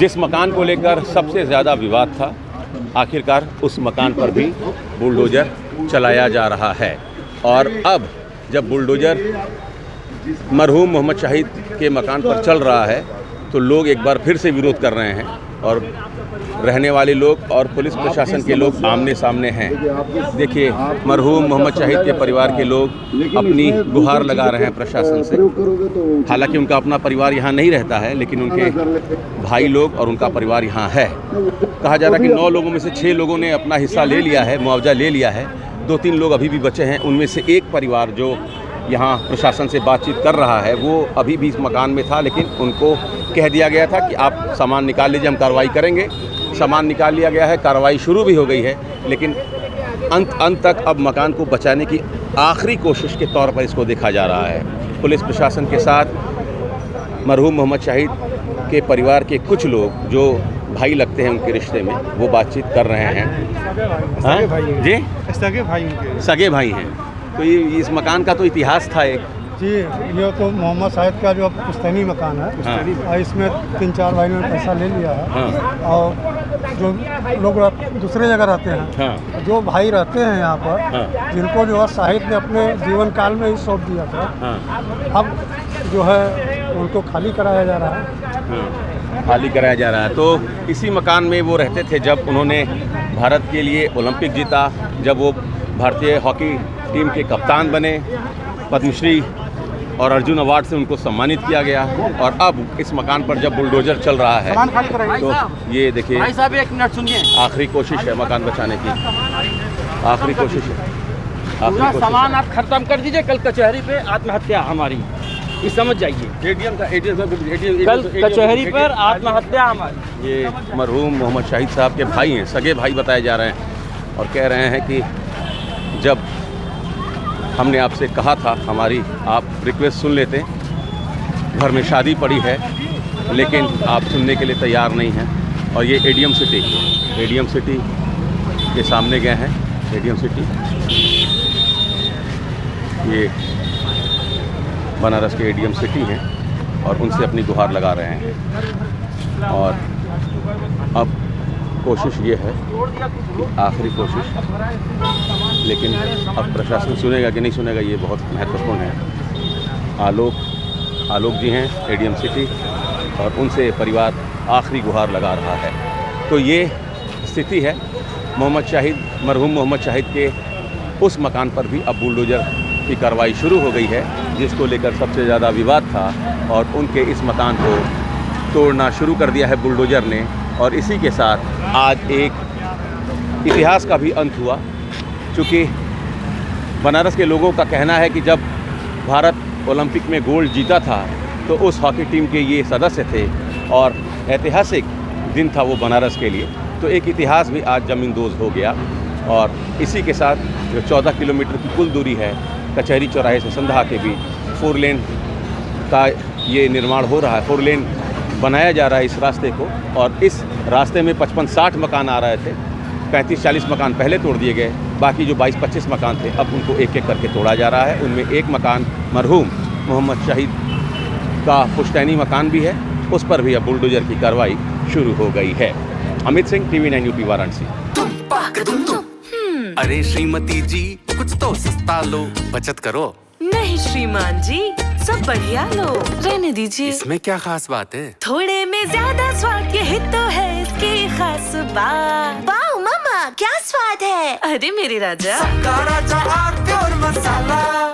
जिस मकान को लेकर सबसे ज़्यादा विवाद था, आखिरकार उस मकान पर भी बुलडोज़र चलाया जा रहा है। और अब जब बुलडोज़र मरहूम मोहम्मद शाहिद के मकान पर चल रहा है तो लोग एक बार फिर से विरोध कर रहे हैं और रहने वाले लोग और पुलिस प्रशासन के लोग आमने सामने हैं। देखिए, मरहूम मोहम्मद शाहिद के परिवार के लोग अपनी गुहार लगा रहे हैं प्रशासन से। हालांकि उनका अपना परिवार यहाँ नहीं रहता है, लेकिन उनके भाई लोग और उनका परिवार यहाँ है। कहा जा रहा है कि 9 लोगों में से 6 लोगों ने अपना हिस्सा ले लिया है, मुआवजा ले लिया है। 2-3 लोग अभी भी बचे हैं। उनमें से एक परिवार जो यहाँ प्रशासन से बातचीत कर रहा है वो अभी भी इस मकान में था, लेकिन उनको कह दिया गया था कि आप सामान निकाल लीजिए, हम कार्रवाई करेंगे। सामान निकाल लिया गया है, कार्रवाई शुरू भी हो गई है, लेकिन अंत तक अब मकान को बचाने की आखिरी कोशिश के तौर पर इसको देखा जा रहा है। पुलिस प्रशासन के साथ मरहूम मोहम्मद शाहिद के परिवार के कुछ लोग जो भाई लगते हैं उनके रिश्ते में, वो बातचीत कर रहे हैं। जी, सगे भाई हैं। तो ये इस मकान का तो इतिहास था एक। जी, ये तो मोहम्मद शाहिद का जो पुश्तैनी मकान है। हाँ। इसमें 3-4 भाई ने पैसा ले लिया है। हाँ। और जो लोग दूसरे जगह रहते हैं। हाँ। जो भाई रहते हैं यहाँ पर। हाँ। जिनको जो है शाहिद ने अपने जीवन काल में ही सौंप दिया था। हाँ। अब जो है उनको खाली कराया जा रहा है। हाँ। खाली कराया जा रहा है। तो इसी मकान में वो रहते थे जब उन्होंने भारत के लिए ओलंपिक जीता, जब वो भारतीय हॉकी टीम के कप्तान बने, पद्मश्री और अर्जुन अवार्ड से उनको सम्मानित किया गया। और अब इस मकान पर जब बुलडोज़र चल रहा है तो ये देखिए, भाई साहब 1 मिनट सुनिए। आखिरी कोशिश है मकान बचाने की, आखिरी कोशिश है। पूरा सामान आप खत्म कर दीजिए, कल कचहरी पे आत्महत्या हमारी, ये समझ जाइए। कल कचहरी पर आत्महत्या हमारी। ये मरहूम मोहम्मद शाहिद साहब के भाई हैं, सगे भाई बताए जा रहे हैं, और कह रहे हैं कि जब हमने आपसे कहा था, हमारी आप रिक्वेस्ट सुन लेते, घर में शादी पड़ी है, लेकिन आप सुनने के लिए तैयार नहीं हैं। और ये एडीएम सिटी के सामने गए हैं। एडीएम सिटी ये बनारस के एडीएम सिटी हैं और उनसे अपनी गुहार लगा रहे हैं। और अब कोशिश ये है कि आखिरी कोशिश, लेकिन अब प्रशासन सुनेगा कि नहीं सुनेगा ये बहुत महत्वपूर्ण है। आलोक जी हैं एडीएम सिटी, और उनसे परिवार आखिरी गुहार लगा रहा है। तो ये स्थिति है मरहूम मोहम्मद शाहिद के उस मकान पर भी अब बुलडोज़र की कार्रवाई शुरू हो गई है, जिसको लेकर सबसे ज़्यादा विवाद था। और उनके इस मकान को तोड़ना शुरू कर दिया है बुलडोज़र ने। और इसी के साथ आज एक इतिहास का भी अंत हुआ, क्योंकि बनारस के लोगों का कहना है कि जब भारत ओलंपिक में गोल्ड जीता था तो उस हॉकी टीम के ये सदस्य थे और ऐतिहासिक दिन था वो बनारस के लिए। तो एक इतिहास भी आज ज़मींदोज़ हो गया। और इसी के साथ जो 14 किलोमीटर की कुल दूरी है कचहरी चौराहे से संधा के बीच, 4 लेन का ये निर्माण हो रहा है, 4 लेन बनाया जा रहा है इस रास्ते को। और इस रास्ते में 55-60 मकान आ रहे थे, 35-40 मकान पहले तोड़ दिए गए, बाकी जो 22-25 मकान थे अब उनको एक एक करके तोड़ा जा रहा है। उनमें एक मकान मरहूम मोहम्मद शाहिद का पुश्तैनी मकान भी है, उस पर भी अब बुलडोज़र की कार्रवाई शुरू हो गई है। Amit Singh, TV 9 UP Varanasi. अरे श्रीमती जी, कुछ तो सस्ता लो, बचत करो। नहीं श्रीमान जी, सब बढ़िया लो, रहने दीजिए। इसमें क्या खास बात है? थोड़े में ज्यादा स्वाद, यही तो है इसकी खास बात। वाओ मामा, क्या स्वाद है। अरे मेरे राजा, राजा मसाला।